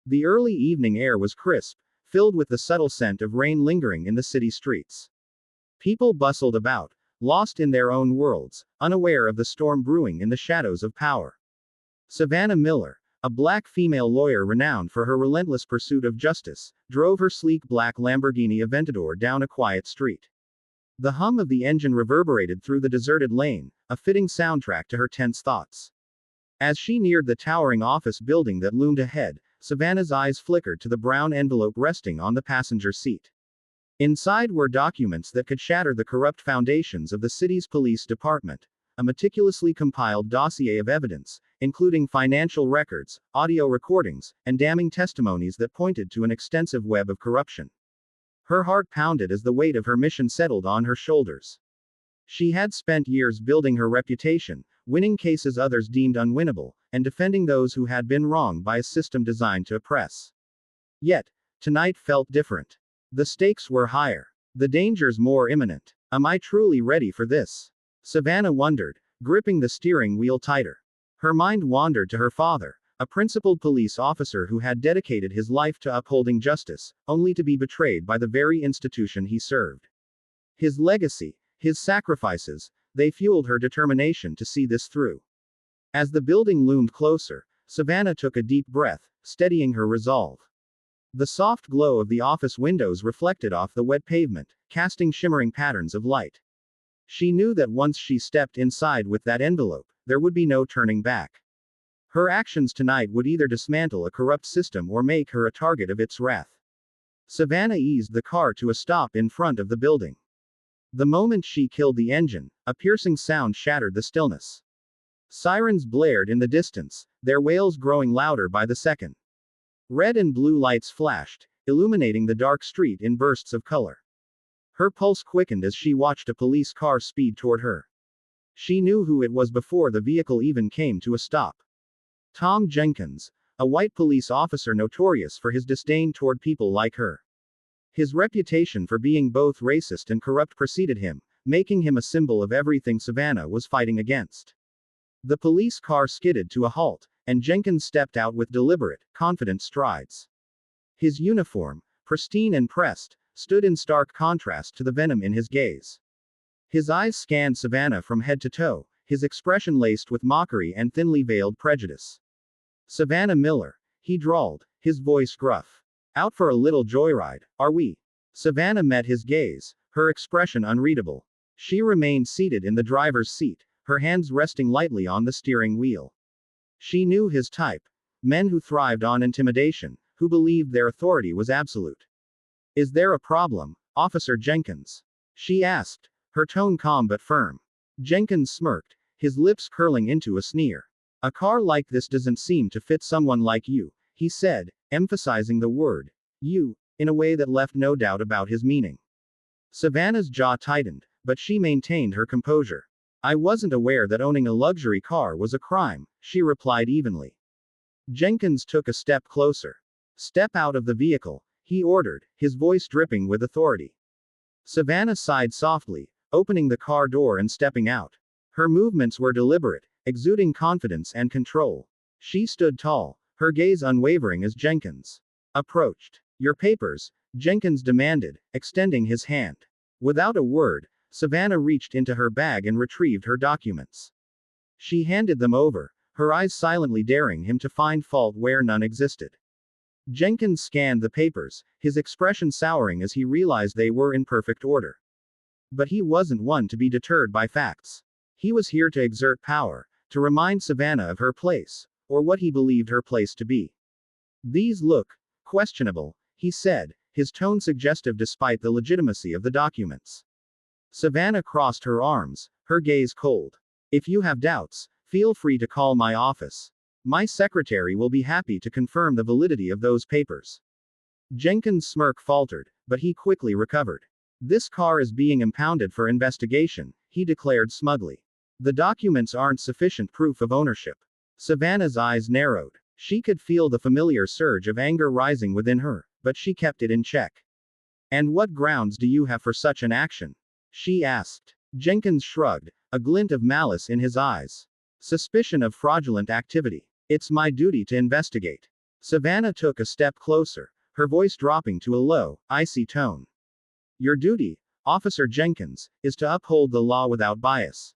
The early evening air was crisp, filled with the subtle scent of rain lingering in the city streets. People bustled about, lost in their own worlds, unaware of the storm brewing in the shadows of power. Savannah Miller, a black female lawyer renowned for her relentless pursuit of justice, drove her sleek black Lamborghini Aventador down a quiet street. The hum of the engine reverberated through the deserted lane, a fitting soundtrack to her tense thoughts. As she neared the towering office building that loomed ahead, Savannah's eyes flickered to the brown envelope resting on the passenger seat. Inside were documents that could shatter the corrupt foundations of the city's police department, a meticulously compiled dossier of evidence, including financial records, audio recordings, and damning testimonies that pointed to an extensive web of corruption. Her heart pounded as the weight of her mission settled on her shoulders. She had spent years building her reputation, winning cases others deemed unwinnable, and defending those who had been wronged by a system designed to oppress. Yet, tonight felt different. The stakes were higher. The dangers more imminent. Am I truly ready for this? Savannah wondered, gripping the steering wheel tighter. Her mind wandered to her father, a principled police officer who had dedicated his life to upholding justice, only to be betrayed by the very institution he served. His legacy, his sacrifices, they fueled her determination to see this through. As the building loomed closer, Savannah took a deep breath, steadying her resolve. The soft glow of the office windows reflected off the wet pavement, casting shimmering patterns of light. She knew that once she stepped inside with that envelope, there would be no turning back. Her actions tonight would either dismantle a corrupt system or make her a target of its wrath. Savannah eased the car to a stop in front of the building. The moment she killed the engine, a piercing sound shattered the stillness. Sirens blared in the distance, their wails growing louder by the second. Red and blue lights flashed, illuminating the dark street in bursts of color. Her pulse quickened as she watched a police car speed toward her. She knew who it was before the vehicle even came to a stop. Tom Jenkins, a white police officer notorious for his disdain toward people like her. His reputation for being both racist and corrupt preceded him, making him a symbol of everything Savannah was fighting against. The police car skidded to a halt, and Jenkins stepped out with deliberate, confident strides. His uniform, pristine and pressed, stood in stark contrast to the venom in his gaze. His eyes scanned Savannah from head to toe, his expression laced with mockery and thinly veiled prejudice. "Savannah Miller," he drawled, his voice gruff. "Out for a little joyride, are we?" Savannah met his gaze, her expression unreadable. She remained seated in the driver's seat, her hands resting lightly on the steering wheel. She knew his type. Men who thrived on intimidation, who believed their authority was absolute. "Is there a problem, Officer Jenkins?" she asked, her tone calm but firm. Jenkins smirked, his lips curling into a sneer. "A car like this doesn't seem to fit someone like you," he said, emphasizing the word, "you," in a way that left no doubt about his meaning. Savannah's jaw tightened, but she maintained her composure. "I wasn't aware that owning a luxury car was a crime," she replied evenly. Jenkins took a step closer. "Step out of the vehicle," he ordered, his voice dripping with authority. Savannah sighed softly, opening the car door and stepping out. Her movements were deliberate, exuding confidence and control. She stood tall, her gaze unwavering as Jenkins approached. "Your papers," Jenkins demanded, extending his hand. Without a word, Savannah reached into her bag and retrieved her documents. She handed them over, her eyes silently daring him to find fault where none existed. Jenkins scanned the papers, his expression souring as he realized they were in perfect order. But he wasn't one to be deterred by facts. He was here to exert power, to remind Savannah of her place, or what he believed her place to be. "These look questionable," he said, his tone suggestive despite the legitimacy of the documents. Savannah crossed her arms, her gaze cold. "If you have doubts, feel free to call my office. My secretary will be happy to confirm the validity of those papers." Jenkins' smirk faltered, but he quickly recovered. "This car is being impounded for investigation," he declared smugly. "The documents aren't sufficient proof of ownership." Savannah's eyes narrowed. She could feel the familiar surge of anger rising within her, but she kept it in check. "And what grounds do you have for such an action?" she asked. Jenkins shrugged, a glint of malice in his eyes. "Suspicion of fraudulent activity. It's my duty to investigate." Savannah took a step closer, her voice dropping to a low, icy tone. Your duty, Officer Jenkins, is to uphold the law without bias.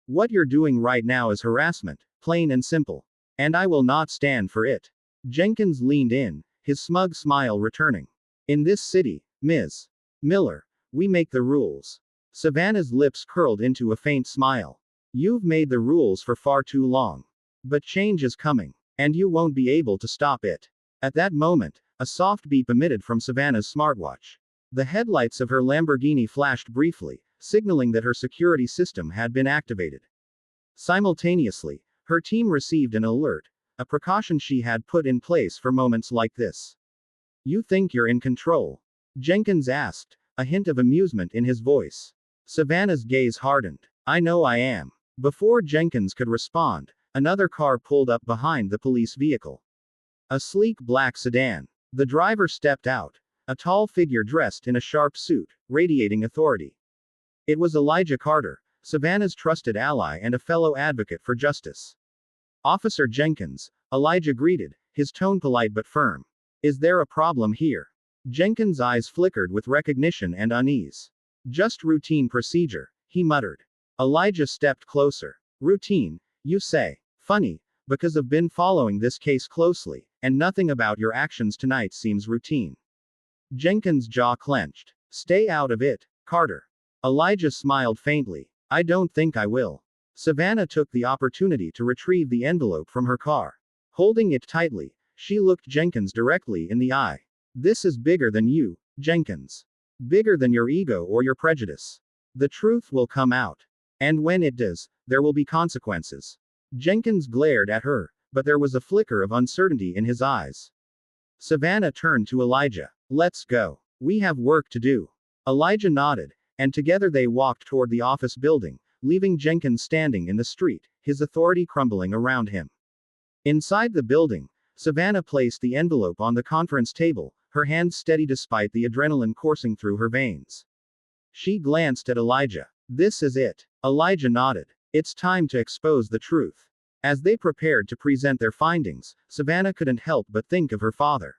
What you're doing right now is harassment, plain and simple. And I will not stand for it. Jenkins leaned in, his smug smile returning. In this city, Ms. Miller, we make the rules. Savannah's lips curled into a faint smile. You've made the rules for far too long. But change is coming. And you won't be able to stop it. At that moment, a soft beep emitted from Savannah's smartwatch. The headlights of her Lamborghini flashed briefly, signaling that her security system had been activated. Simultaneously, her team received an alert, a precaution she had put in place for moments like this. You think you're in control? Jenkins asked, a hint of amusement in his voice. Savannah's gaze hardened. I know I am. Before Jenkins could respond, another car pulled up behind the police vehicle. A sleek black sedan. The driver stepped out, a tall figure dressed in a sharp suit, radiating authority. It was Elijah Carter, Savannah's trusted ally and a fellow advocate for justice. Officer Jenkins, Elijah greeted, his tone polite but firm. Is there a problem here? Jenkins' eyes flickered with recognition and unease. Just routine procedure, he muttered. Elijah stepped closer. Routine, you say? Funny, because I've been following this case closely, and nothing about your actions tonight seems routine. Jenkins' jaw clenched. Stay out of it, Carter. Elijah smiled faintly. I don't think I will. Savannah took the opportunity to retrieve the envelope from her car. Holding it tightly, she looked Jenkins directly in the eye. This is bigger than you, Jenkins. Bigger than your ego or your prejudice. The truth will come out. And when it does, there will be consequences. Jenkins glared at her, but there was a flicker of uncertainty in his eyes. Savannah turned to Elijah. Let's go. We have work to do. Elijah nodded, and together they walked toward the office building, leaving Jenkins standing in the street, his authority crumbling around him. Inside the building, Savannah placed the envelope on the conference table, her hands steady despite the adrenaline coursing through her veins. She glanced at Elijah. This is it. Elijah nodded. It's time to expose the truth. As they prepared to present their findings, Savannah couldn't help but think of her father.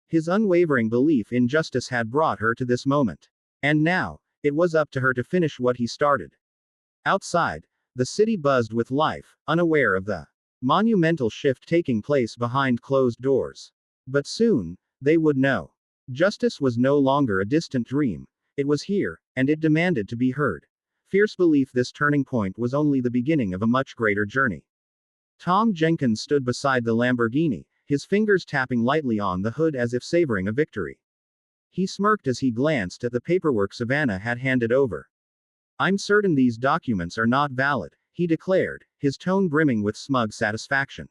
His unwavering belief in justice had brought her to this moment. And now, it was up to her to finish what he started. Outside, the city buzzed with life, unaware of the monumental shift taking place behind closed doors. But soon, they would know. Justice was no longer a distant dream. It was here, and it demanded to be heard. Fierce belief this turning point was only the beginning of a much greater journey. Tom Jenkins stood beside the Lamborghini, his fingers tapping lightly on the hood as if savoring a victory. He smirked as he glanced at the paperwork Savannah had handed over. I'm certain these documents are not valid, he declared, his tone brimming with smug satisfaction.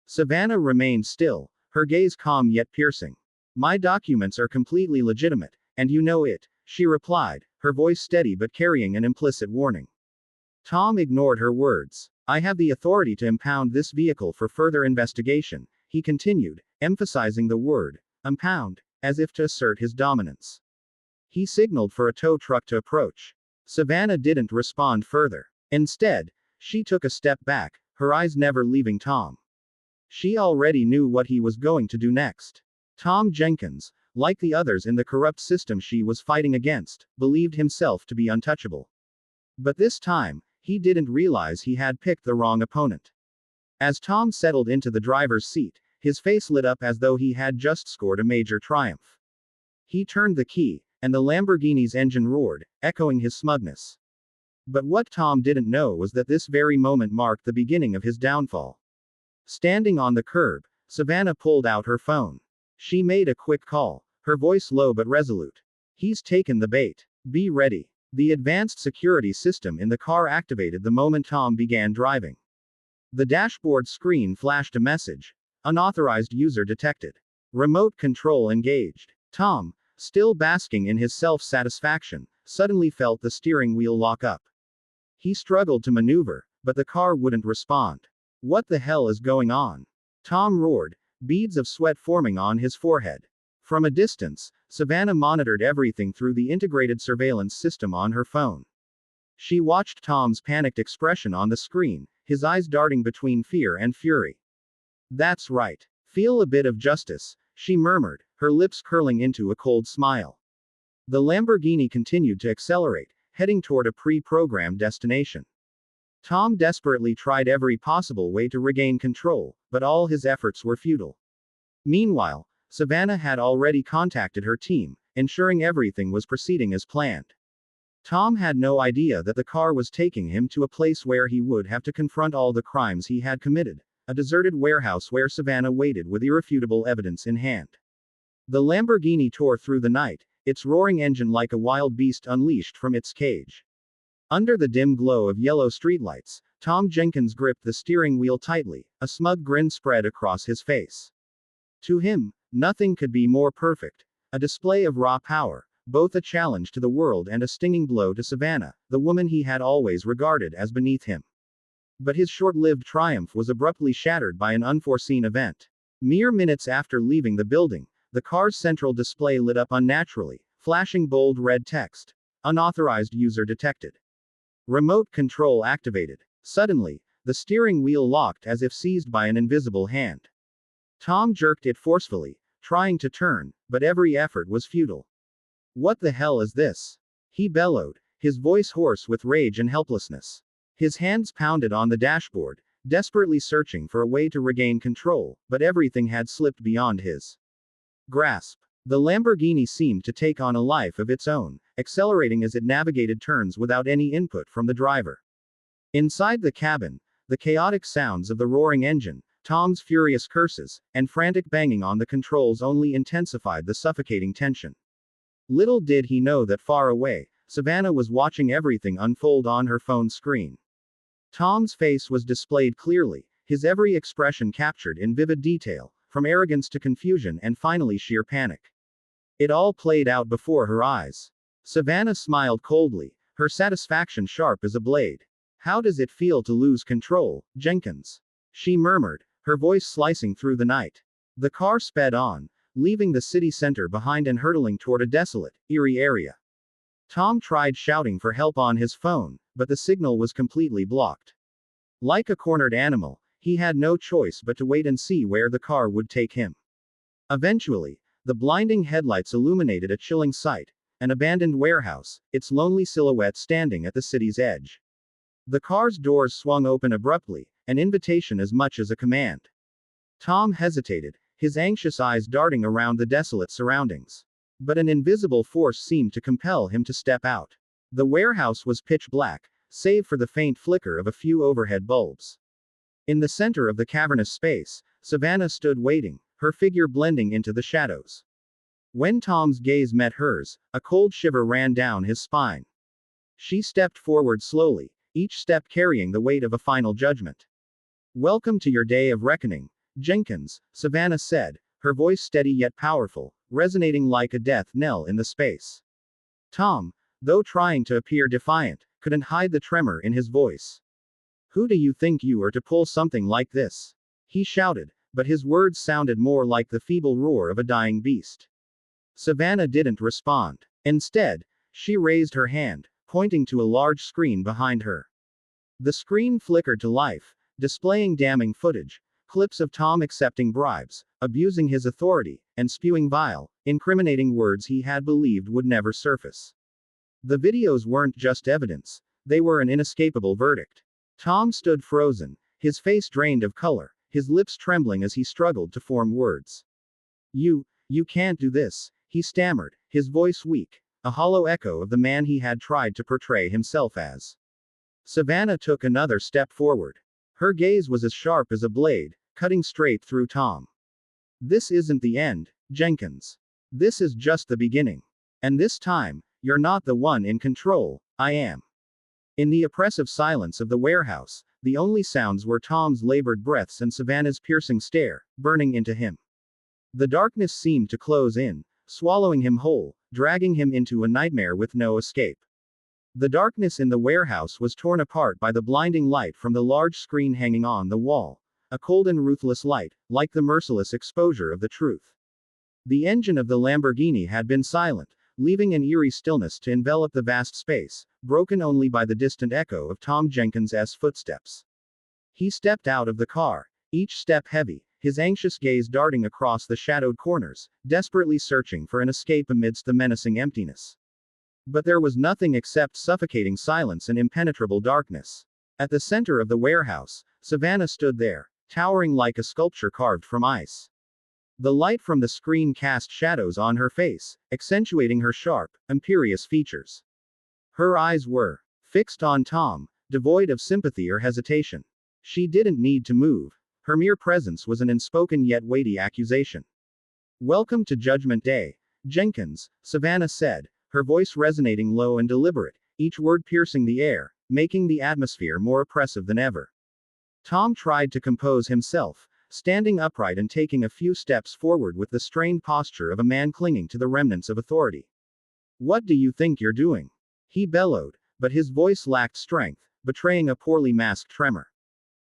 Savannah remained still, her gaze calm yet piercing. My documents are completely legitimate, and you know it, she replied, her voice steady but carrying an implicit warning. Tom ignored her words. I have the authority to impound this vehicle for further investigation, he continued, emphasizing the word, impound, as if to assert his dominance. He signaled for a tow truck to approach. Savannah didn't respond further. Instead, she took a step back, her eyes never leaving Tom. She already knew what he was going to do next. Tom Jenkins, like the others in the corrupt system she was fighting against, believed himself to be untouchable. But this time, he didn't realize he had picked the wrong opponent. As Tom settled into the driver's seat, his face lit up as though he had just scored a major triumph. He turned the key, and the Lamborghini's engine roared, echoing his smugness. But what Tom didn't know was that this very moment marked the beginning of his downfall. Standing on the curb, Savannah pulled out her phone. She made a quick call, her voice low but resolute. He's taken the bait. Be ready. The advanced security system in the car activated the moment Tom began driving. The dashboard screen flashed a message. Unauthorized user detected. Remote control engaged. Tom, still basking in his self-satisfaction, suddenly felt the steering wheel lock up. He struggled to maneuver, but the car wouldn't respond. What the hell is going on? Tom roared, beads of sweat forming on his forehead. From a distance, Savannah monitored everything through the integrated surveillance system on her phone. She watched Tom's panicked expression on the screen, his eyes darting between fear and fury. That's right. Feel a bit of justice, she murmured, her lips curling into a cold smile. The Lamborghini continued to accelerate, heading toward a pre-programmed destination. Tom desperately tried every possible way to regain control, but all his efforts were futile. Meanwhile, Savannah had already contacted her team, ensuring everything was proceeding as planned. Tom had no idea that the car was taking him to a place where he would have to confront all the crimes he had committed, a deserted warehouse where Savannah waited with irrefutable evidence in hand. The Lamborghini tore through the night, its roaring engine like a wild beast unleashed from its cage. Under the dim glow of yellow streetlights, Tom Jenkins gripped the steering wheel tightly, a smug grin spread across his face. To him, nothing could be more perfect, a display of raw power, both a challenge to the world and a stinging blow to Savannah, the woman he had always regarded as beneath him. But his short-lived triumph was abruptly shattered by an unforeseen event. Mere minutes after leaving the building, the car's central display lit up unnaturally, flashing bold red text. Unauthorized user detected. Remote control activated. Suddenly, the steering wheel locked as if seized by an invisible hand. Tom jerked it forcefully, trying to turn, but every effort was futile. What the hell is this? He bellowed, his voice hoarse with rage and helplessness. His hands pounded on the dashboard, desperately searching for a way to regain control, but everything had slipped beyond his grasp. The Lamborghini seemed to take on a life of its own, accelerating as it navigated turns without any input from the driver. Inside the cabin, the chaotic sounds of the roaring engine, Tom's furious curses, and frantic banging on the controls only intensified the suffocating tension. Little did he know that far away, Savannah was watching everything unfold on her phone screen. Tom's face was displayed clearly, his every expression captured in vivid detail, from arrogance to confusion and finally sheer panic. It all played out before her eyes. Savannah smiled coldly, her satisfaction sharp as a blade. How does it feel to lose control, Jenkins? She murmured, her voice slicing through the night. The car sped on, leaving the city center behind and hurtling toward a desolate, eerie area. Tom tried shouting for help on his phone, but the signal was completely blocked. Like a cornered animal, he had no choice but to wait and see where the car would take him. Eventually, the blinding headlights illuminated a chilling sight, an abandoned warehouse, its lonely silhouette standing at the city's edge. The car's doors swung open abruptly, an invitation as much as a command. Tom hesitated, his anxious eyes darting around the desolate surroundings. But an invisible force seemed to compel him to step out. The warehouse was pitch black, save for the faint flicker of a few overhead bulbs. In the center of the cavernous space, Savannah stood waiting, her figure blending into the shadows. When Tom's gaze met hers, a cold shiver ran down his spine. She stepped forward slowly, each step carrying the weight of a final judgment. "Welcome to your day of reckoning, Jenkins," Savannah said, her voice steady yet powerful, resonating like a death knell in the space. Tom, though trying to appear defiant, couldn't hide the tremor in his voice. "Who do you think you are to pull something like this?" he shouted, but his words sounded more like the feeble roar of a dying beast. Savannah didn't respond. Instead, she raised her hand, pointing to a large screen behind her. The screen flickered to life, displaying damning footage, clips of Tom accepting bribes, abusing his authority, and spewing vile, incriminating words he had believed would never surface. The videos weren't just evidence, they were an inescapable verdict. Tom stood frozen, his face drained of color, his lips trembling as he struggled to form words. You can't do this," he stammered, his voice weak, a hollow echo of the man he had tried to portray himself as. Savannah took another step forward. Her gaze was as sharp as a blade, cutting straight through Tom. "This isn't the end, Jenkins. This is just the beginning. And this time, you're not the one in control, I am." In the oppressive silence of the warehouse, the only sounds were Tom's labored breaths and Savannah's piercing stare, burning into him. The darkness seemed to close in, swallowing him whole, dragging him into a nightmare with no escape. The darkness in the warehouse was torn apart by the blinding light from the large screen hanging on the wall, a cold and ruthless light, like the merciless exposure of the truth. The engine of the Lamborghini had been silent, leaving an eerie stillness to envelop the vast space, broken only by the distant echo of Tom Jenkins's footsteps. He stepped out of the car, each step heavy, his anxious gaze darting across the shadowed corners, desperately searching for an escape amidst the menacing emptiness. But there was nothing except suffocating silence and impenetrable darkness. At the center of the warehouse, Savannah stood there, towering like a sculpture carved from ice. The light from the screen cast shadows on her face, accentuating her sharp, imperious features. Her eyes were fixed on Tom, devoid of sympathy or hesitation. She didn't need to move. Her mere presence was an unspoken yet weighty accusation. "Welcome to Judgment Day, Jenkins," Savannah said, her voice resonating low and deliberate, each word piercing the air, making the atmosphere more oppressive than ever. Tom tried to compose himself, standing upright and taking a few steps forward with the strained posture of a man clinging to the remnants of authority. "What do you think you're doing?" he bellowed, but his voice lacked strength, betraying a poorly masked tremor.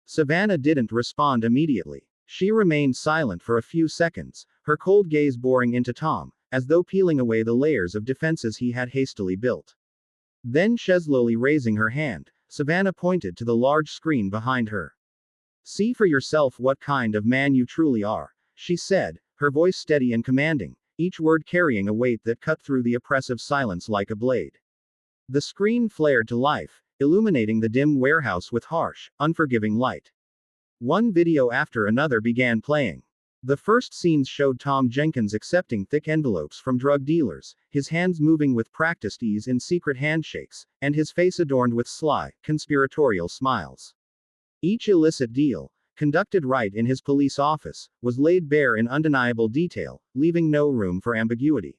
Savannah didn't respond immediately. She remained silent for a few seconds, her cold gaze boring into Tom, as though peeling away the layers of defenses he had hastily built. Then, slowly raising her hand, Savannah pointed to the large screen behind her. "See for yourself what kind of man you truly are," she said, her voice steady and commanding, each word carrying a weight that cut through the oppressive silence like a blade. The screen flared to life, illuminating the dim warehouse with harsh, unforgiving light. One video after another began playing. The first scenes showed Tom Jenkins accepting thick envelopes from drug dealers, his hands moving with practiced ease in secret handshakes, and his face adorned with sly, conspiratorial smiles. Each illicit deal, conducted right in his police office, was laid bare in undeniable detail, leaving no room for ambiguity.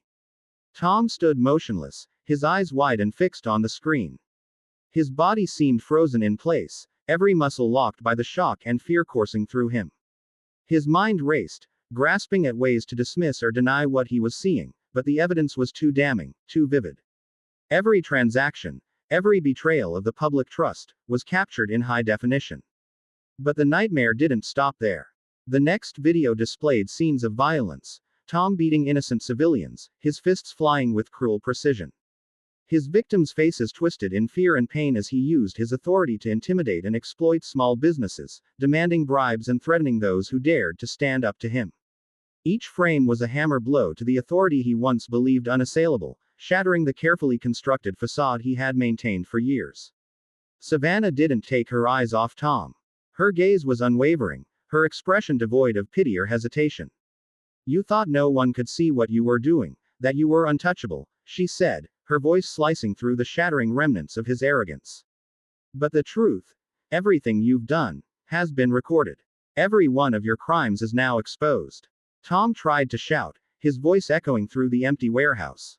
Tom stood motionless, his eyes wide and fixed on the screen. His body seemed frozen in place, every muscle locked by the shock and fear coursing through him. His mind raced, grasping at ways to dismiss or deny what he was seeing, but the evidence was too damning, too vivid. Every transaction, every betrayal of the public trust, was captured in high definition. But the nightmare didn't stop there. The next video displayed scenes of violence, Tom beating innocent civilians, his fists flying with cruel precision. His victims' faces twisted in fear and pain as he used his authority to intimidate and exploit small businesses, demanding bribes and threatening those who dared to stand up to him. Each frame was a hammer blow to the authority he once believed unassailable, shattering the carefully constructed facade he had maintained for years. Savannah didn't take her eyes off Tom. Her gaze was unwavering, her expression devoid of pity or hesitation. "You thought no one could see what you were doing, that you were untouchable," she said, her voice slicing through the shattering remnants of his arrogance. "But the truth, everything you've done, has been recorded. Every one of your crimes is now exposed." Tom tried to shout, his voice echoing through the empty warehouse.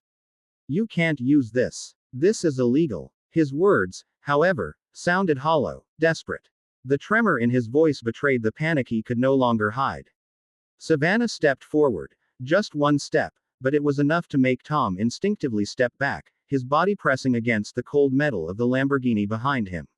"You can't use this. This is illegal." His words, however, sounded hollow, desperate. The tremor in his voice betrayed the panic he could no longer hide. Savannah stepped forward, just one step, but it was enough to make Tom instinctively step back, his body pressing against the cold metal of the Lamborghini behind him.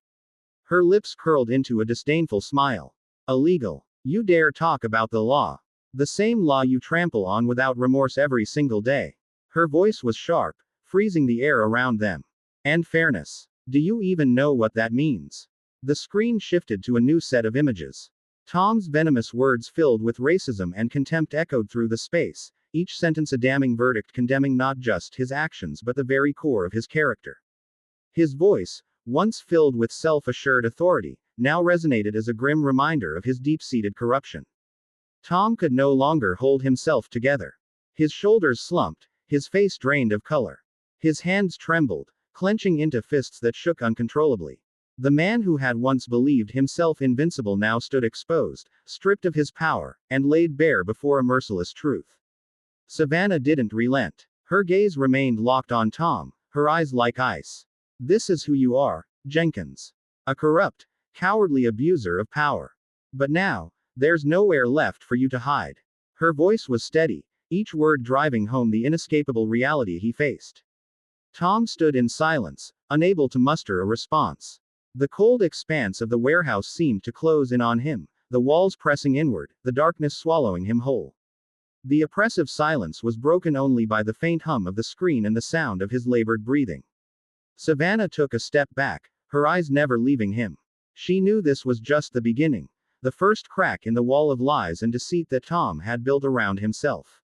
Her lips curled into a disdainful smile. "Illegal? You dare talk about the law? The same law you trample on without remorse every single day." Her voice was sharp, freezing the air around them. "And fairness? Do you even know what that means?" The screen shifted to a new set of images. Tom's venomous words filled with racism and contempt echoed through the space, each sentence a damning verdict condemning not just his actions but the very core of his character. His voice, once filled with self-assured authority, now resonated as a grim reminder of his deep-seated corruption. Tom could no longer hold himself together. His shoulders slumped, his face drained of color. His hands trembled, clenching into fists that shook uncontrollably. The man who had once believed himself invincible now stood exposed, stripped of his power, and laid bare before a merciless truth. Savannah didn't relent. Her gaze remained locked on Tom, her eyes like ice. "This is who you are, Jenkins. A corrupt, cowardly abuser of power. But now, there's nowhere left for you to hide." Her voice was steady, each word driving home the inescapable reality he faced. Tom stood in silence, unable to muster a response. The cold expanse of the warehouse seemed to close in on him, the walls pressing inward, the darkness swallowing him whole. The oppressive silence was broken only by the faint hum of the screen and the sound of his labored breathing. Savannah took a step back, her eyes never leaving him. She knew this was just the beginning. the first crack in the wall of lies and deceit that Tom had built around himself.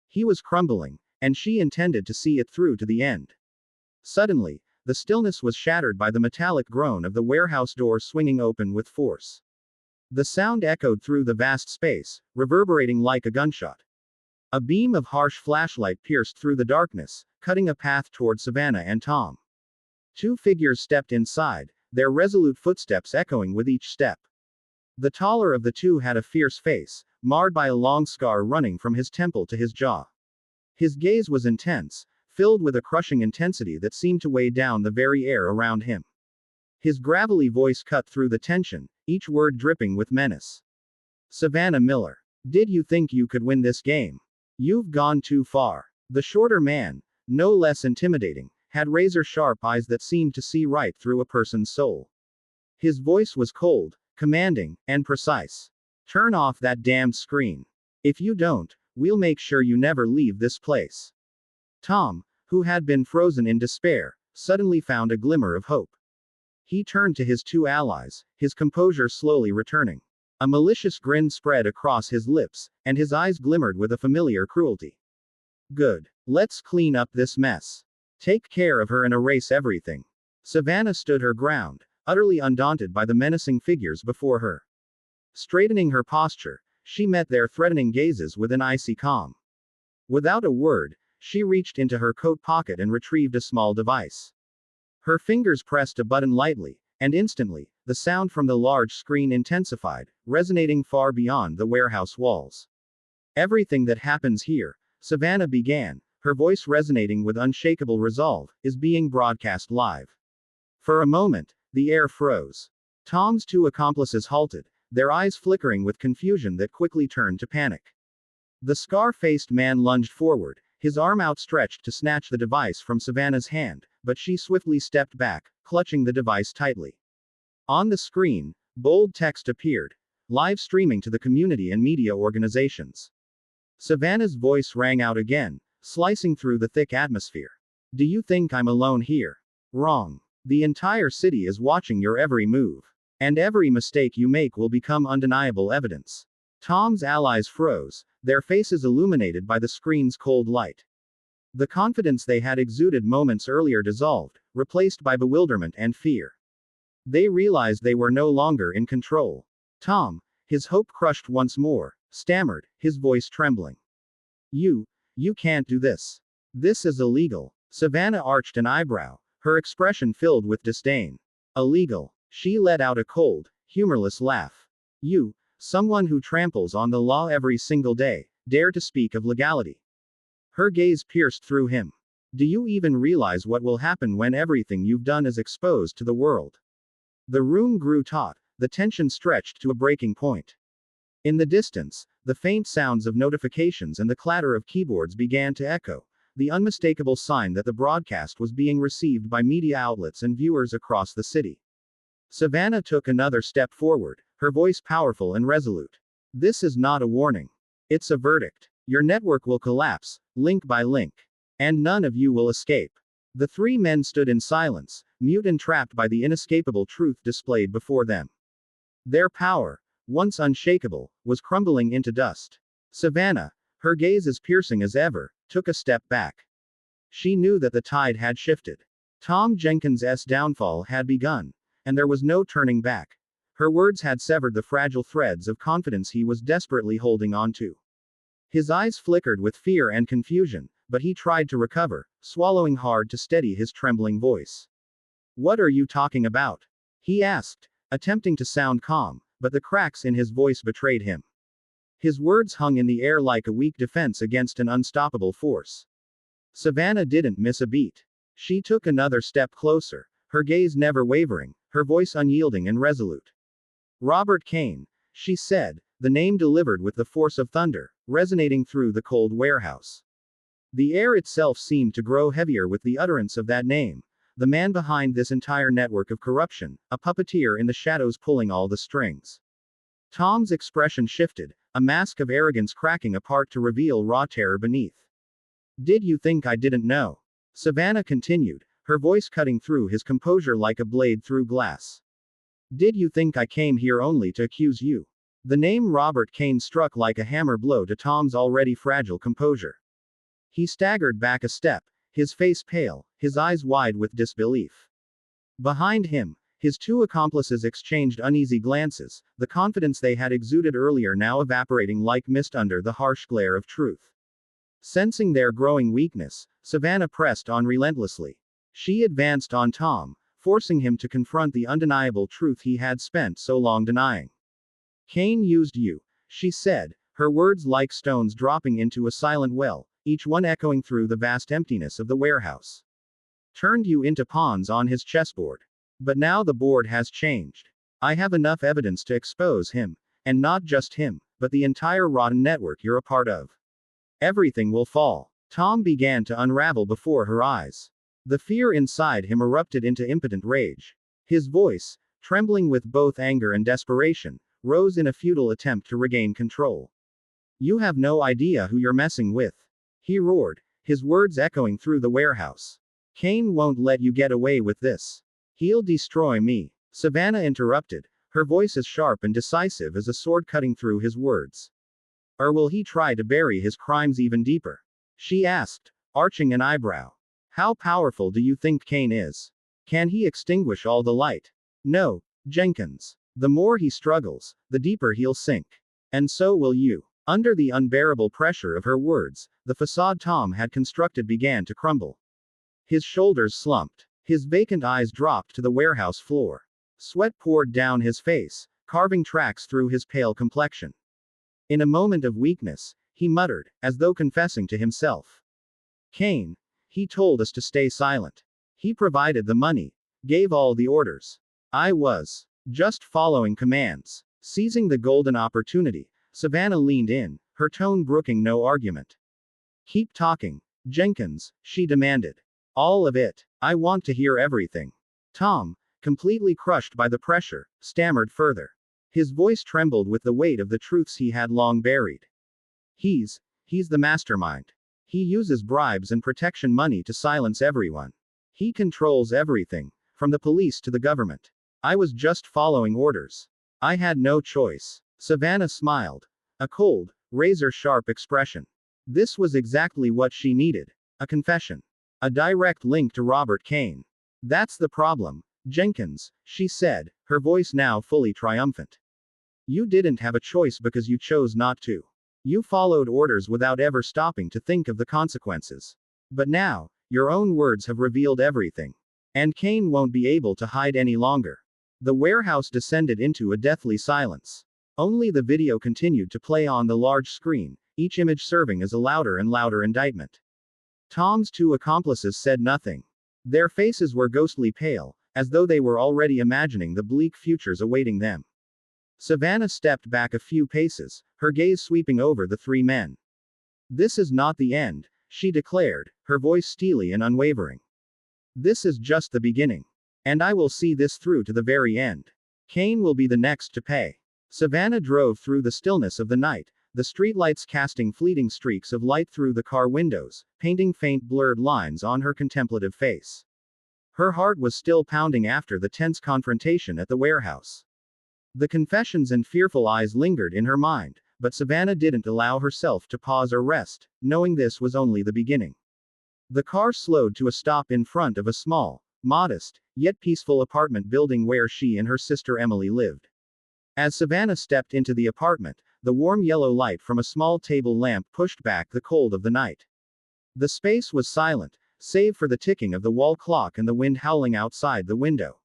He was crumbling, and she intended to see it through to the end. Suddenly, the stillness was shattered by the metallic groan of the warehouse door swinging open with force. The sound echoed through the vast space, reverberating like a gunshot. A beam of harsh flashlight pierced through the darkness, cutting a path toward Savannah and Tom. Two figures stepped inside, their resolute footsteps echoing with each step. The taller of the two had a fierce face, marred by a long scar running from his temple to his jaw. His gaze was intense, filled with a crushing intensity that seemed to weigh down the very air around him. His gravelly voice cut through the tension, each word dripping with menace. "Savannah Miller. Did you think you could win this game? You've gone too far." The shorter man, no less intimidating, had razor-sharp eyes that seemed to see right through a person's soul. His voice was cold, commanding, and precise. "Turn off that damned screen. If you don't, we'll make sure you never leave this place." Tom, who had been frozen in despair, suddenly found a glimmer of hope. He turned to his two allies, his composure slowly returning. A malicious grin spread across his lips, and his eyes glimmered with a familiar cruelty. "Good. Let's clean up this mess. Take care of her and erase everything." Savannah stood her ground, utterly undaunted by the menacing figures before her. Straightening her posture, she met their threatening gazes with an icy calm. Without a word, she reached into her coat pocket and retrieved a small device. Her fingers pressed a button lightly, and instantly, the sound from the large screen intensified, resonating far beyond the warehouse walls. "Everything that happens here," Savannah began, her voice resonating with unshakable resolve, "is being broadcast live." For a moment, the air froze. Tom's two accomplices halted, their eyes flickering with confusion that quickly turned to panic. The scar-faced man lunged forward, his arm outstretched to snatch the device from Savannah's hand, but she swiftly stepped back, clutching the device tightly. On the screen, bold text appeared, live streaming to the community and media organizations. Savannah's voice rang out again, slicing through the thick atmosphere. "Do you think I'm alone here? Wrong. The entire city is watching your every move. And every mistake you make will become undeniable evidence." Tom's allies froze, their faces illuminated by the screen's cold light. The confidence they had exuded moments earlier dissolved, replaced by bewilderment and fear. They realized they were no longer in control. Tom, his hope crushed once more, stammered, his voice trembling. You can't do this. This is illegal." Savannah arched an eyebrow, her expression filled with disdain. "Illegal?" She let out a cold, humorless laugh. "You, someone who tramples on the law every single day, dare to speak of legality?" Her gaze pierced through him. "Do you even realize what will happen when everything you've done is exposed to the world?" The room grew taut, the tension stretched to a breaking point. In the distance, the faint sounds of notifications and the clatter of keyboards began to echo, the unmistakable sign that the broadcast was being received by media outlets and viewers across the city. Savannah took another step forward, her voice powerful and resolute. "This is not a warning. It's a verdict. Your network will collapse, link by link. And none of you will escape." The three men stood in silence, mute and trapped by the inescapable truth displayed before them. Their power, once unshakable, was crumbling into dust. Savannah, her gaze as piercing as ever, took a step back. She knew that the tide had shifted. Tom Jenkins's downfall had begun, and there was no turning back. Her words had severed the fragile threads of confidence he was desperately holding on to. His eyes flickered with fear and confusion, but he tried to recover, swallowing hard to steady his trembling voice. "What are you talking about?" he asked, attempting to sound calm, but the cracks in his voice betrayed him. His words hung in the air like a weak defense against an unstoppable force. Savannah didn't miss a beat. She took another step closer, her gaze never wavering, her voice unyielding and resolute. "Robert Kane," she said, the name delivered with the force of thunder, resonating through the cold warehouse. The air itself seemed to grow heavier with the utterance of that name, the man behind this entire network of corruption, a puppeteer in the shadows pulling all the strings. Tom's expression shifted, a mask of arrogance cracking apart to reveal raw terror beneath. "Did you think I didn't know?" Savannah continued, her voice cutting through his composure like a blade through glass. Did you think I came here only to accuse you? The name Robert Kane struck like a hammer blow to Tom's already fragile composure. He staggered back a step, his face pale, his eyes wide with disbelief. Behind him, his two accomplices exchanged uneasy glances, the confidence they had exuded earlier now evaporating like mist under the harsh glare of truth. Sensing their growing weakness, Savannah pressed on relentlessly. She advanced on Tom, forcing him to confront the undeniable truth he had spent so long denying. Kane used you, she said, her words like stones dropping into a silent well, each one echoing through the vast emptiness of the warehouse. Turned you into pawns on his chessboard. But now the board has changed. I have enough evidence to expose him, and not just him, but the entire rotten network you're a part of. Everything will fall. Tom began to unravel before her eyes. The fear inside him erupted into impotent rage. His voice, trembling with both anger and desperation, rose in a futile attempt to regain control. You have no idea who you're messing with. He roared, his words echoing through the warehouse. Kane won't let you get away with this. He'll destroy me. Savannah interrupted, her voice as sharp and decisive as a sword cutting through his words. Or will he try to bury his crimes even deeper? She asked, arching an eyebrow. How powerful do you think Kane is? Can he extinguish all the light? No, Jenkins. The more he struggles, the deeper he'll sink. And so will you. Under the unbearable pressure of her words, the facade Tom had constructed began to crumble. His shoulders slumped. His vacant eyes dropped to the warehouse floor. Sweat poured down his face, carving tracks through his pale complexion. In a moment of weakness, he muttered, as though confessing to himself. Kane. He told us to stay silent. He provided the money, gave all the orders. I was just following commands. Seizing the golden opportunity, Savannah leaned in, her tone brooking no argument. Keep talking, Jenkins, she demanded. All of it. I want to hear everything. Tom, completely crushed by the pressure, stammered further. His voice trembled with the weight of the truths he had long buried. He's the mastermind. He uses bribes and protection money to silence everyone. He controls everything, from the police to the government. I was just following orders. I had no choice. Savannah smiled. A cold, razor-sharp expression. This was exactly what she needed. A confession. A direct link to Robert Kane. That's the problem, Jenkins, she said, her voice now fully triumphant. You didn't have a choice because you chose not to. You followed orders without ever stopping to think of the consequences. But now, your own words have revealed everything. And Kane won't be able to hide any longer. The warehouse descended into a deathly silence. Only the video continued to play on the large screen, each image serving as a louder and louder indictment. Tom's two accomplices said nothing. Their faces were ghostly pale, as though they were already imagining the bleak futures awaiting them. Savannah stepped back a few paces, her gaze sweeping over the three men. This is not the end, she declared, her voice steely and unwavering. This is just the beginning. And I will see this through to the very end. Kane will be the next to pay. Savannah drove through the stillness of the night, the streetlights casting fleeting streaks of light through the car windows, painting faint blurred lines on her contemplative face. Her heart was still pounding after the tense confrontation at the warehouse. The confessions and fearful eyes lingered in her mind, but Savannah didn't allow herself to pause or rest, knowing this was only the beginning. The car slowed to a stop in front of a small, modest, yet peaceful apartment building where she and her sister Emily lived. As Savannah stepped into the apartment, the warm yellow light from a small table lamp pushed back the cold of the night. The space was silent, save for the ticking of the wall clock and the wind howling outside the window.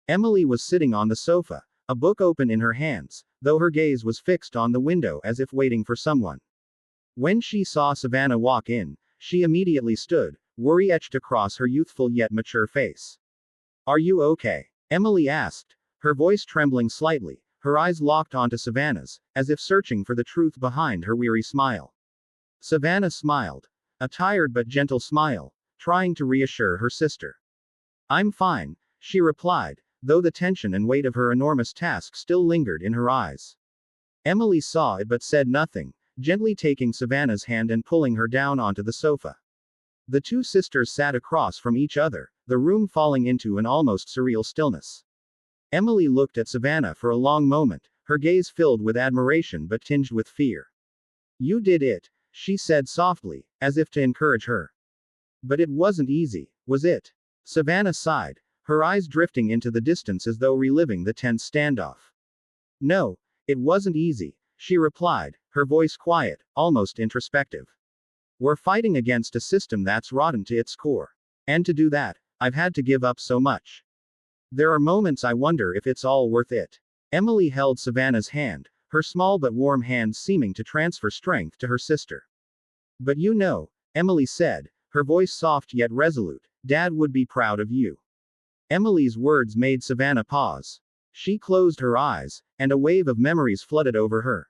Emily was sitting on the sofa, a book open in her hands, though her gaze was fixed on the window as if waiting for someone. When she saw Savannah walk in, she immediately stood, worry etched across her youthful yet mature face. Are you okay? Emily asked, her voice trembling slightly, her eyes locked onto Savannah's, as if searching for the truth behind her weary smile. Savannah smiled. A tired but gentle smile, trying to reassure her sister. I'm fine, she replied, though the tension and weight of her enormous task still lingered in her eyes. Emily saw it but said nothing, gently taking Savannah's hand and pulling her down onto the sofa. The two sisters sat across from each other, the room falling into an almost surreal stillness. Emily looked at Savannah for a long moment, her gaze filled with admiration but tinged with fear. You did it, she said softly, as if to encourage her. But it wasn't easy, was it? Savannah sighed, her eyes drifting into the distance as though reliving the tense standoff. No, it wasn't easy, she replied, her voice quiet, almost introspective. We're fighting against a system that's rotten to its core. And to do that, I've had to give up so much. There are moments I wonder if it's all worth it. Emily held Savannah's hand, her small but warm hands seeming to transfer strength to her sister. But you know, Emily said, her voice soft yet resolute, Dad would be proud of you. Emily's words made Savannah pause. She closed her eyes, and a wave of memories flooded over her.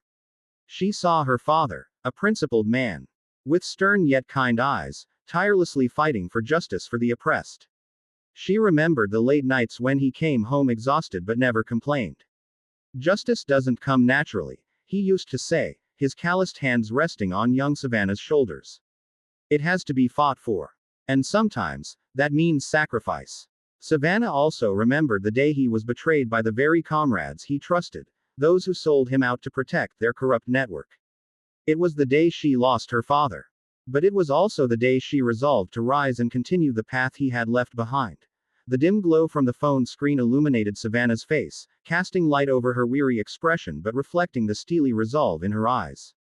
She saw her father, a principled man, with stern yet kind eyes, tirelessly fighting for justice for the oppressed. She remembered the late nights when he came home exhausted but never complained. Justice doesn't come naturally, he used to say, his calloused hands resting on young Savannah's shoulders. It has to be fought for. And sometimes, that means sacrifice. Savannah also remembered the day he was betrayed by the very comrades he trusted, those who sold him out to protect their corrupt network. It was the day she lost her father. But it was also the day she resolved to rise and continue the path he had left behind. The dim glow from the phone screen illuminated Savannah's face, casting light over her weary expression but reflecting the steely resolve in her eyes.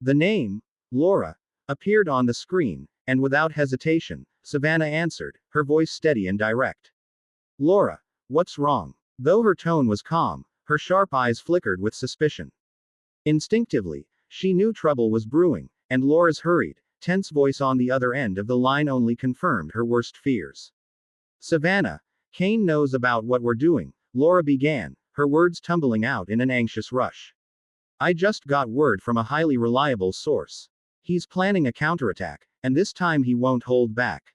The name, Laura, appeared on the screen, and without hesitation, Savannah answered, her voice steady and direct. Laura, what's wrong? Though her tone was calm, her sharp eyes flickered with suspicion. Instinctively, she knew trouble was brewing, and Laura's hurried, tense voice on the other end of the line only confirmed her worst fears. Savannah, Kane knows about what we're doing, Laura began, her words tumbling out in an anxious rush. I just got word from a highly reliable source. He's planning a counterattack, and this time he won't hold back.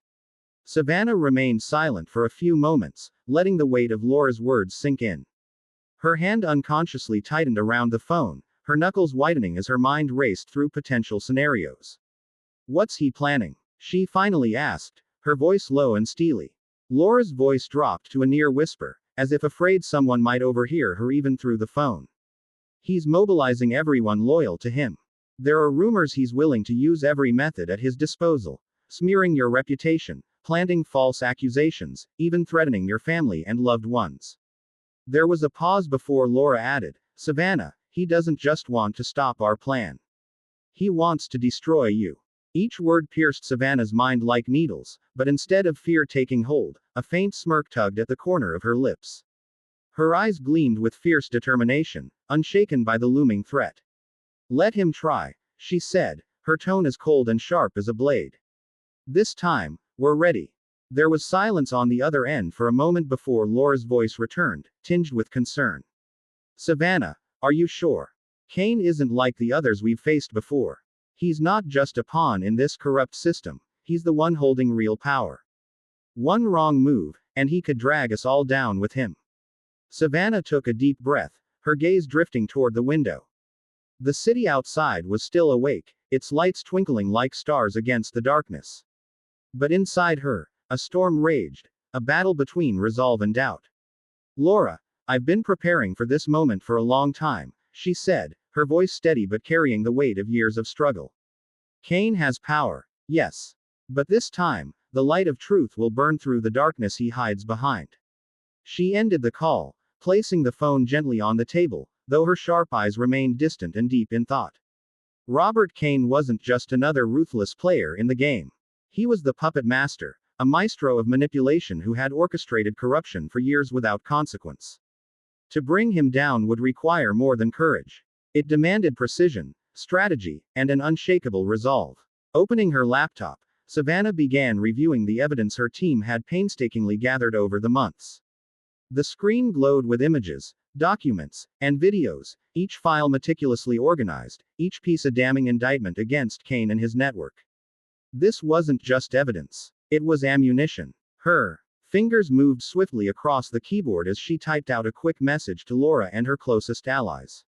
Savannah remained silent for a few moments, letting the weight of Laura's words sink in. Her hand unconsciously tightened around the phone, her knuckles whitening as her mind raced through potential scenarios. What's he planning? She finally asked, her voice low and steely. Laura's voice dropped to a near whisper, as if afraid someone might overhear her even through the phone. He's mobilizing everyone loyal to him. There are rumors he's willing to use every method at his disposal, smearing your reputation, planting false accusations, even threatening your family and loved ones. There was a pause before Laura added, Savannah, he doesn't just want to stop our plan. He wants to destroy you. Each word pierced Savannah's mind like needles, but instead of fear taking hold, a faint smirk tugged at the corner of her lips. Her eyes gleamed with fierce determination, unshaken by the looming threat. Let him try, she said, her tone as cold and sharp as a blade. This time, we're ready. There was silence on the other end for a moment before Laura's voice returned, tinged with concern. Savannah, are you sure? Kane isn't like the others we've faced before. He's not just a pawn in this corrupt system, he's the one holding real power. One wrong move, and he could drag us all down with him. Savannah took a deep breath, her gaze drifting toward the window. The city outside was still awake, its lights twinkling like stars against the darkness. But inside her, a storm raged, a battle between resolve and doubt. Laura, I've been preparing for this moment for a long time, she said, her voice steady but carrying the weight of years of struggle. Kane has power, yes. But this time, the light of truth will burn through the darkness he hides behind. She ended the call, placing the phone gently on the table, though her sharp eyes remained distant and deep in thought. Robert Kane wasn't just another ruthless player in the game. He was the puppet master, a maestro of manipulation who had orchestrated corruption for years without consequence. To bring him down would require more than courage. It demanded precision, strategy, and an unshakable resolve. Opening her laptop, Savannah began reviewing the evidence her team had painstakingly gathered over the months. The screen glowed with images, documents, and videos, each file meticulously organized, each piece a damning indictment against Kane and his network. This wasn't just evidence. It was ammunition. Her fingers moved swiftly across the keyboard as she typed out a quick message to Laura and her closest allies.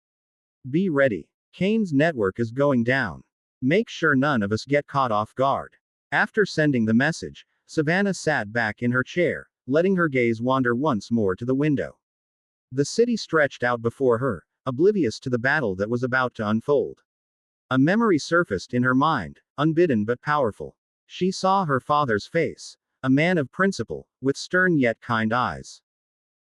Be ready. Kane's network is going down. Make sure none of us get caught off guard. After sending the message, Savannah sat back in her chair, letting her gaze wander once more to the window. The city stretched out before her, oblivious to the battle that was about to unfold. A memory surfaced in her mind, unbidden but powerful. She saw her father's face, a man of principle, with stern yet kind eyes.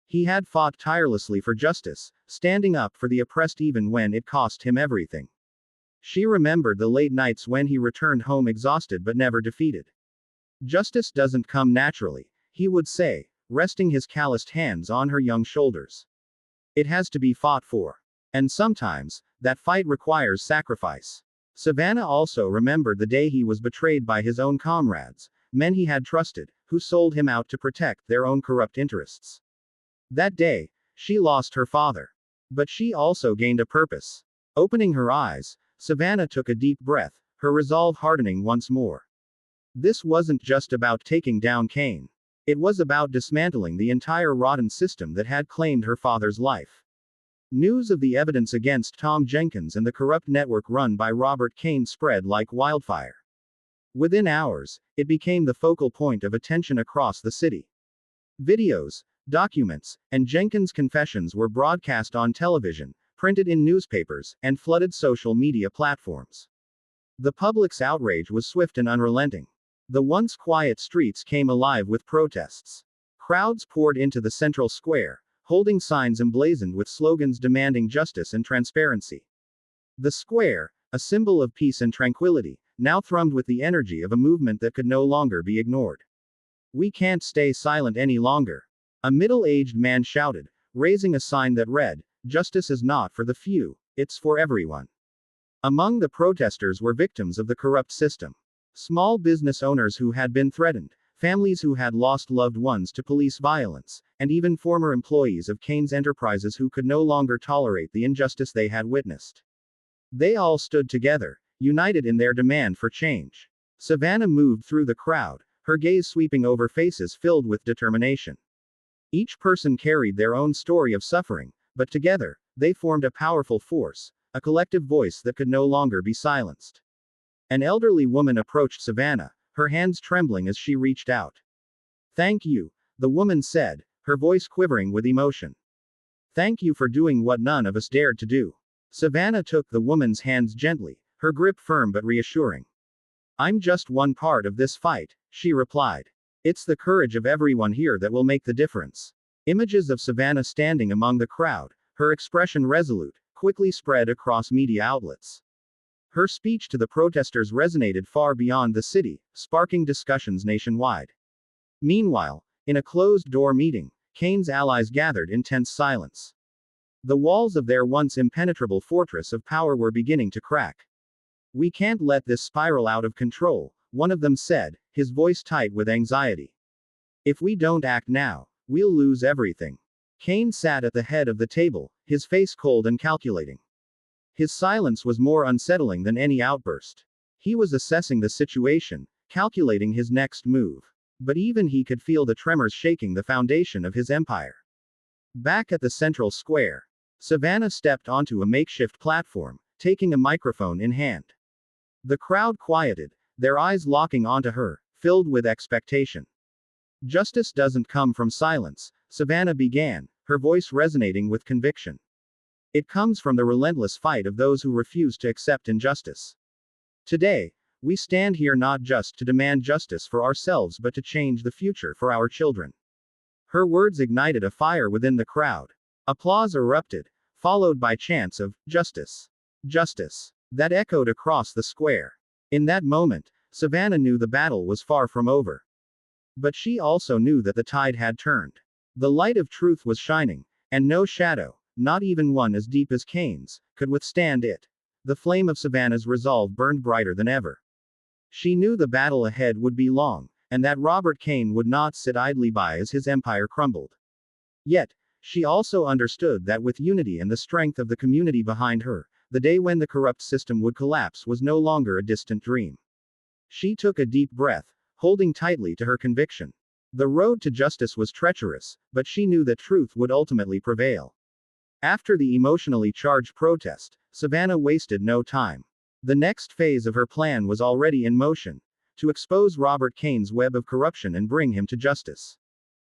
He had fought tirelessly for justice, standing up for the oppressed even when it cost him everything. She remembered the late nights when he returned home exhausted but never defeated. Justice doesn't come naturally, he would say, resting his calloused hands on her young shoulders. It has to be fought for. And sometimes, that fight requires sacrifice. Savannah also remembered the day he was betrayed by his own comrades, men he had trusted, who sold him out to protect their own corrupt interests. That day, she lost her father. But she also gained a purpose. Opening her eyes, Savannah took a deep breath, her resolve hardening once more. This wasn't just about taking down Cain. It was about dismantling the entire rotten system that had claimed her father's life. News of the evidence against Tom Jenkins and the corrupt network run by Robert Cain spread like wildfire. Within hours, it became the focal point of attention across the city. Videos, documents, and Jenkins' confessions were broadcast on television, printed in newspapers, and flooded social media platforms. The public's outrage was swift and unrelenting. The once quiet streets came alive with protests. Crowds poured into the central square, holding signs emblazoned with slogans demanding justice and transparency. The square, a symbol of peace and tranquility, now thrummed with the energy of a movement that could no longer be ignored. "We can't stay silent any longer," a middle-aged man shouted, raising a sign that read, "Justice is not for the few, it's for everyone." Among the protesters were victims of the corrupt system. Small business owners who had been threatened, families who had lost loved ones to police violence, and even former employees of Cain's enterprises who could no longer tolerate the injustice they had witnessed. They all stood together, united in their demand for change. Savannah moved through the crowd, her gaze sweeping over faces filled with determination. Each person carried their own story of suffering, but together, they formed a powerful force, a collective voice that could no longer be silenced. An elderly woman approached Savannah, her hands trembling as she reached out. "Thank you," the woman said, her voice quivering with emotion. "Thank you for doing what none of us dared to do." Savannah took the woman's hands gently, her grip firm but reassuring. "I'm just one part of this fight," she replied. "It's the courage of everyone here that will make the difference." Images of Savannah standing among the crowd, her expression resolute, quickly spread across media outlets. Her speech to the protesters resonated far beyond the city, sparking discussions nationwide. Meanwhile, in a closed-door meeting, Cain's allies gathered in tense silence. The walls of their once impenetrable fortress of power were beginning to crack. "We can't let this spiral out of control," one of them said, his voice tight with anxiety. "If we don't act now, we'll lose everything." Cain sat at the head of the table, his face cold and calculating. His silence was more unsettling than any outburst. He was assessing the situation, calculating his next move. But even he could feel the tremors shaking the foundation of his empire. Back at the central square, Savannah stepped onto a makeshift platform, taking a microphone in hand. The crowd quieted, their eyes locking onto her, filled with expectation. "Justice doesn't come from silence," Savannah began, her voice resonating with conviction. "It comes from the relentless fight of those who refuse to accept injustice. Today, we stand here not just to demand justice for ourselves but to change the future for our children." Her words ignited a fire within the crowd. Applause erupted, followed by chants of, "Justice! Justice!" that echoed across the square. In that moment, Savannah knew the battle was far from over. But she also knew that the tide had turned. The light of truth was shining, and no shadow, not even one as deep as Cain's, could withstand it. The flame of Savannah's resolve burned brighter than ever. She knew the battle ahead would be long, and that Robert Cain would not sit idly by as his empire crumbled. Yet, she also understood that with unity and the strength of the community behind her, the day when the corrupt system would collapse was no longer a distant dream. She took a deep breath, holding tightly to her conviction. The road to justice was treacherous, but she knew that truth would ultimately prevail. After the emotionally charged protest, Savannah wasted no time. The next phase of her plan was already in motion: to expose Robert Cain's web of corruption and bring him to justice.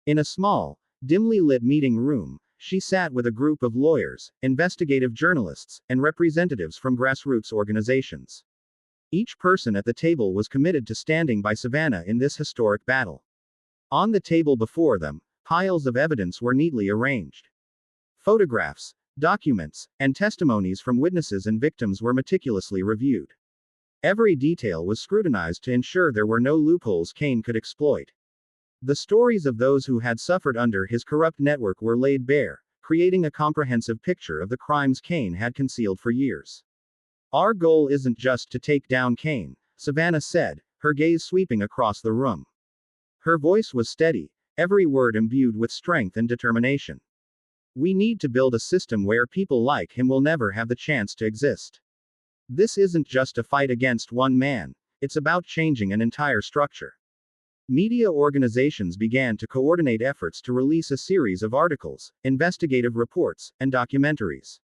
In a small, dimly lit meeting room, she sat with a group of lawyers, investigative journalists, and representatives from grassroots organizations. Each person at the table was committed to standing by Savannah in this historic battle. On the table before them, piles of evidence were neatly arranged. Photographs, documents, and testimonies from witnesses and victims were meticulously reviewed. Every detail was scrutinized to ensure there were no loopholes Cain could exploit. The stories of those who had suffered under his corrupt network were laid bare, creating a comprehensive picture of the crimes Cain had concealed for years. Our goal isn't just to take down Cain, Savannah said, her gaze sweeping across the room. Her voice was steady, every word imbued with strength and determination. We need to build a system where people like him will never have the chance to exist. This isn't just a fight against one man, it's about changing an entire structure. Media organizations began to coordinate efforts to release a series of articles, investigative reports, and documentaries.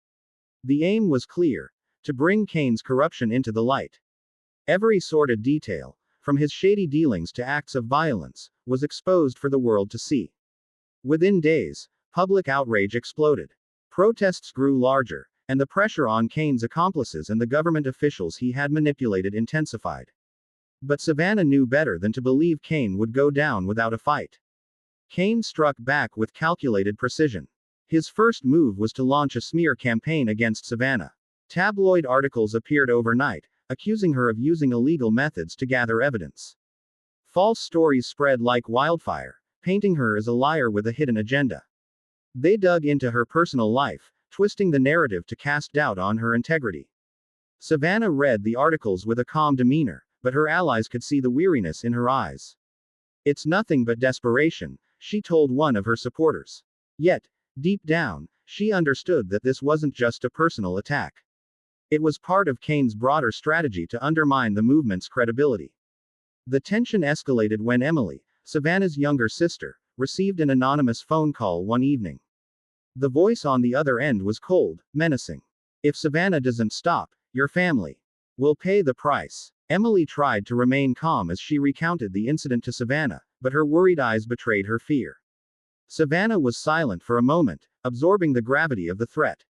The aim was clear: to bring Cain's corruption into the light. Every sordid detail, from his shady dealings to acts of violence, was exposed for the world to see. Within days, public outrage exploded. Protests grew larger, and the pressure on Cain's accomplices and the government officials he had manipulated intensified. But Savannah knew better than to believe Cain would go down without a fight. Cain struck back with calculated precision. His first move was to launch a smear campaign against Savannah. Tabloid articles appeared overnight, accusing her of using illegal methods to gather evidence. False stories spread like wildfire, painting her as a liar with a hidden agenda. They dug into her personal life, twisting the narrative to cast doubt on her integrity. Savannah read the articles with a calm demeanor, but her allies could see the weariness in her eyes. "It's nothing but desperation," she told one of her supporters. Yet, deep down, she understood that this wasn't just a personal attack. It was part of Cain's broader strategy to undermine the movement's credibility. The tension escalated when Emily, Savannah's younger sister, received an anonymous phone call one evening. The voice on the other end was cold, menacing. "If Savannah doesn't stop, your family will pay the price." Emily tried to remain calm as she recounted the incident to Savannah, but her worried eyes betrayed her fear. Savannah was silent for a moment, absorbing the gravity of the threat.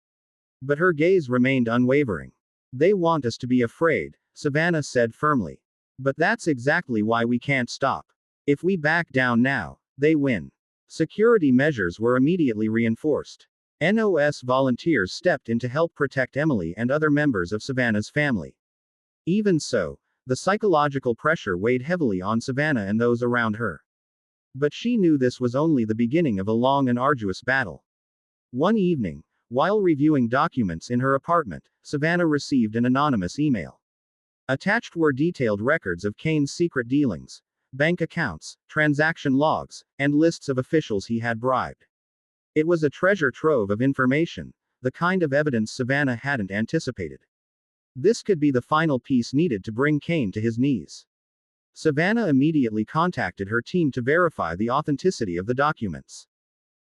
But her gaze remained unwavering. "They want us to be afraid," Savannah said firmly. "But that's exactly why we can't stop. If we back down now, they win." Security measures were immediately reinforced. NOS volunteers stepped in to help protect Emily and other members of Savannah's family. Even so, the psychological pressure weighed heavily on Savannah and those around her. But she knew this was only the beginning of a long and arduous battle. One evening, while reviewing documents in her apartment, Savannah received an anonymous email. Attached were detailed records of Cain's secret dealings, bank accounts, transaction logs, and lists of officials he had bribed. It was a treasure trove of information, the kind of evidence Savannah hadn't anticipated. This could be the final piece needed to bring Cain to his knees. Savannah immediately contacted her team to verify the authenticity of the documents.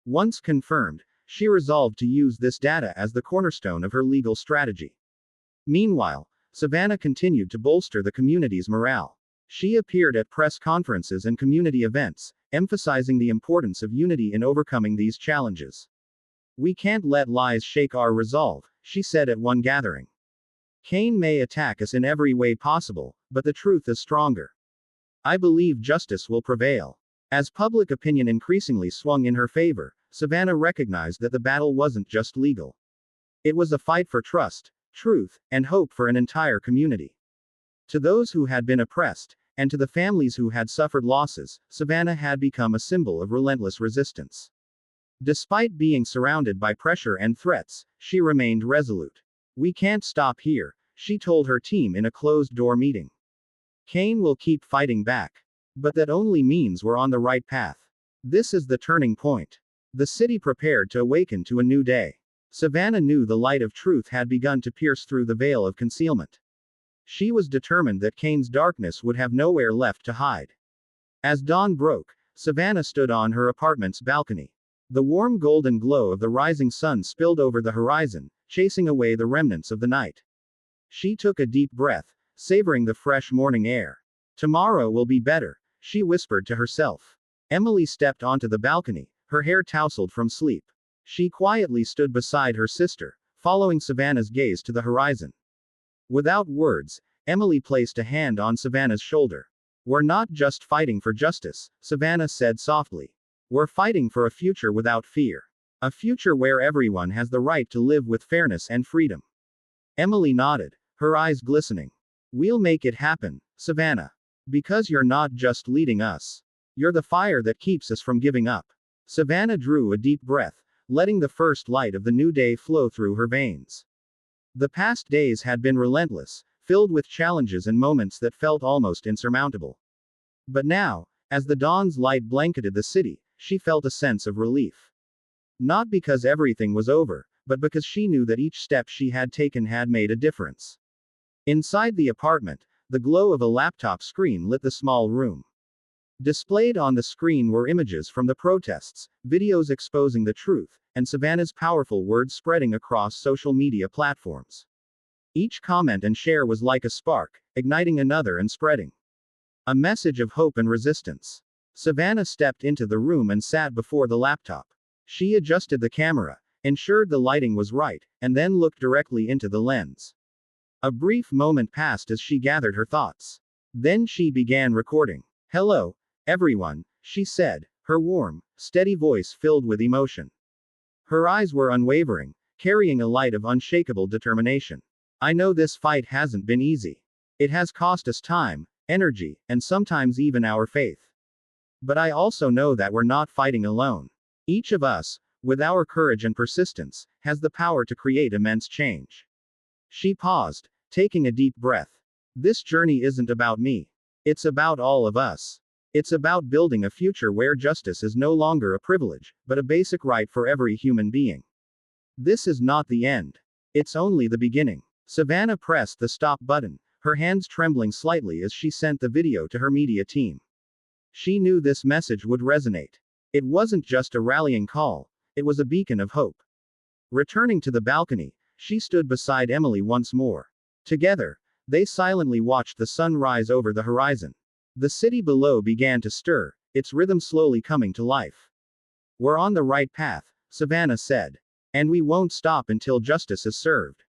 Once confirmed, she resolved to use this data as the cornerstone of her legal strategy. Meanwhile, Savannah continued to bolster the community's morale. She appeared at press conferences and community events, emphasizing the importance of unity in overcoming these challenges. "We can't let lies shake our resolve," she said at one gathering. "Cain may attack us in every way possible, but the truth is stronger. I believe justice will prevail." As public opinion increasingly swung in her favor, Savannah recognized that the battle wasn't just legal. It was a fight for trust, truth, and hope for an entire community. To those who had been oppressed, and to the families who had suffered losses, Savannah had become a symbol of relentless resistance. Despite being surrounded by pressure and threats, she remained resolute. "We can't stop here," she told her team in a closed-door meeting. "Cain will keep fighting back. But that only means we're on the right path. This is the turning point." The city prepared to awaken to a new day. Savannah knew the light of truth had begun to pierce through the veil of concealment. She was determined that Cain's darkness would have nowhere left to hide. As dawn broke, Savannah stood on her apartment's balcony. The warm golden glow of the rising sun spilled over the horizon, chasing away the remnants of the night. She took a deep breath, savoring the fresh morning air. "Tomorrow will be better," she whispered to herself. Emily stepped onto the balcony, her hair tousled from sleep. She quietly stood beside her sister, following Savannah's gaze to the horizon. Without words, Emily placed a hand on Savannah's shoulder. "We're not just fighting for justice," Savannah said softly. "We're fighting for a future without fear. A future where everyone has the right to live with fairness and freedom." Emily nodded, her eyes glistening. "We'll make it happen, Savannah. Because you're not just leading us. You're the fire that keeps us from giving up." Savannah drew a deep breath, letting the first light of the new day flow through her veins. The past days had been relentless, filled with challenges and moments that felt almost insurmountable. But now, as the dawn's light blanketed the city, she felt a sense of relief. Not because everything was over, but because she knew that each step she had taken had made a difference. Inside the apartment, the glow of a laptop screen lit the small room. Displayed on the screen were images from the protests, videos exposing the truth, and Savannah's powerful words spreading across social media platforms. Each comment and share was like a spark, igniting another and spreading a message of hope and resistance. Savannah stepped into the room and sat before the laptop. She adjusted the camera, ensured the lighting was right, and then looked directly into the lens. A brief moment passed as she gathered her thoughts. Then she began recording. "Hello, everyone," she said, her warm, steady voice filled with emotion. Her eyes were unwavering, carrying a light of unshakable determination. "I know this fight hasn't been easy. It has cost us time, energy, and sometimes even our faith. But I also know that we're not fighting alone. Each of us, with our courage and persistence, has the power to create immense change." She paused, taking a deep breath. "This journey isn't about me. It's about all of us. It's about building a future where justice is no longer a privilege, but a basic right for every human being. This is not the end. It's only the beginning." Savannah pressed the stop button, her hands trembling slightly as she sent the video to her media team. She knew this message would resonate. It wasn't just a rallying call, it was a beacon of hope. Returning to the balcony, she stood beside Emily once more. Together, they silently watched the sun rise over the horizon. The city below began to stir, its rhythm slowly coming to life. "We're on the right path," Savannah said. "And we won't stop until justice is served."